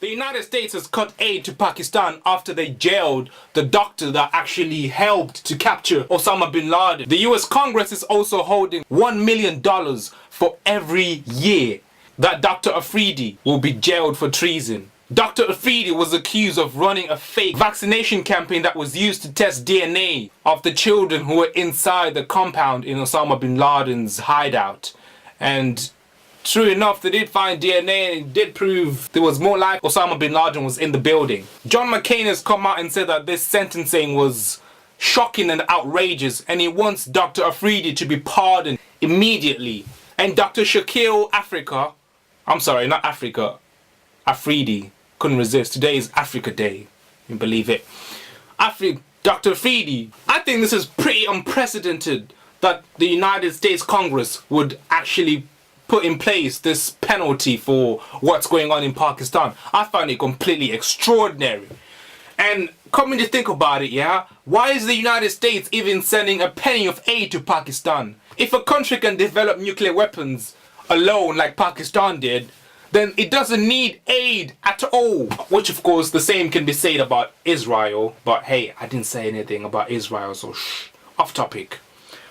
The United States has cut aid to Pakistan after they jailed the doctor that actually helped to capture Osama bin Laden. The US Congress is also holding $1 million for every year that Dr. Afridi will be jailed for treason. Dr. Afridi was accused of running a fake vaccination campaign that was used to test DNA of the children who were inside the compound in Osama bin Laden's hideout. And true enough, they did find DNA and it did prove there was more like Osama bin Laden was in the building. John McCain has come out and said that this sentencing was shocking and outrageous, and he wants Dr. Afridi to be pardoned immediately. And Dr. Shakil Afridi, couldn't resist. Today is Africa Day. You believe it. Dr. Afridi, I think this is pretty unprecedented that the United States Congress would actually put in place this penalty for what's going on in Pakistan. I find it completely extraordinary. And coming to think about it, yeah, why is the United States even sending a penny of aid to Pakistan? If a country can develop nuclear weapons alone like Pakistan did, then it doesn't need aid at all. Which of course the same can be said about Israel. But hey, I didn't say anything about Israel, so shh, off topic.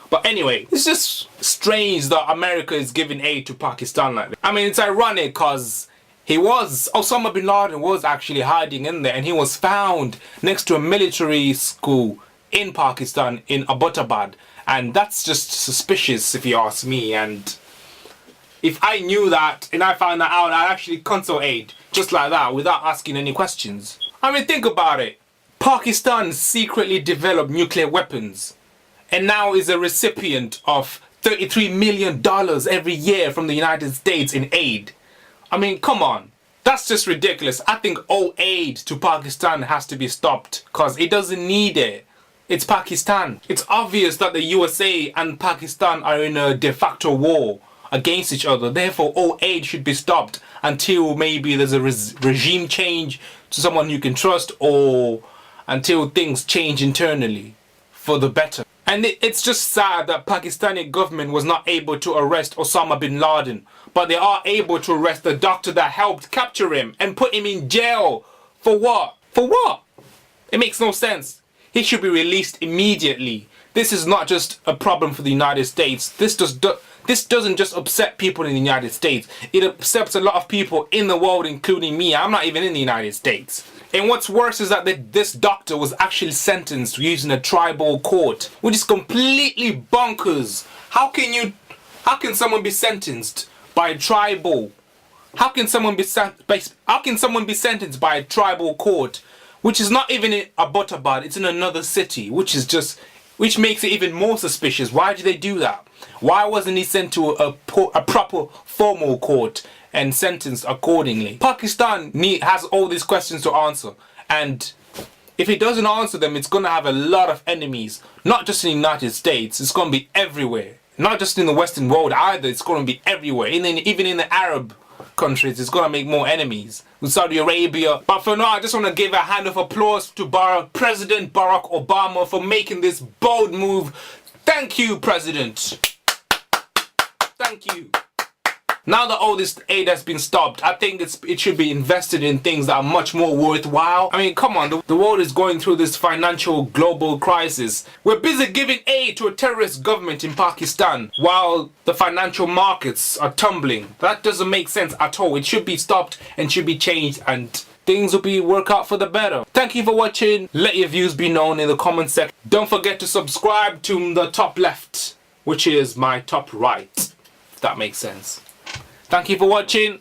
But anyway, it's just strange that America is giving aid to Pakistan like that. I mean, it's ironic because Osama bin Laden was actually hiding in there, and he was found next to a military school in Pakistan, in Abbottabad. And that's just suspicious if you ask me. And if I knew that and I found that out, I'd actually cancel aid just like that without asking any questions. I mean, think about it. Pakistan secretly developed nuclear weapons and now is a recipient of $33 million every year from the United States in aid. I mean, come on. That's just ridiculous. I think all aid to Pakistan has to be stopped because it doesn't need it. It's Pakistan. It's obvious that the USA and Pakistan are in a de facto war against each other. Therefore, all aid should be stopped until maybe there's a regime change to someone you can trust, or until things change internally for the better. And it's just sad that Pakistani government was not able to arrest Osama bin Laden, but they are able to arrest the doctor that helped capture him and put him in jail. For what? For what? It makes no sense. He should be released immediately. This is not just a problem for the United States. This doesn't just upset people in the United States. It upsets a lot of people in the world, including me. I'm not even in the United States. And what's worse is that this doctor was actually sentenced using a tribal court, which is completely bonkers. How can someone be sentenced by a tribal? How can someone be sentenced by a tribal court, which is not even in Abbottabad, it's in another city, which makes it even more suspicious. Why did they do that? Why wasn't he sent to a proper formal court and sentenced accordingly? Pakistan has all these questions to answer, and if it doesn't answer them, it's going to have a lot of enemies. Not just in the United States, it's going to be everywhere. Not just in the Western world either, it's going to be everywhere. Even in the Arab countries, it's going to make more enemies. With Saudi Arabia. But for now, I just want to give a hand of applause to President Barack Obama for making this bold move. Thank you, President. Thank you. Now that all this aid has been stopped, I think it should be invested in things that are much more worthwhile. I mean, come on, the world is going through this financial global crisis. We're busy giving aid to a terrorist government in Pakistan while the financial markets are tumbling. That doesn't make sense at all. It should be stopped and should be changed, and things will work out for the better. Thank you for watching. Let your views be known in the comment section. Don't forget to subscribe to the top left, which is my top right, if that makes sense. Thank you for watching.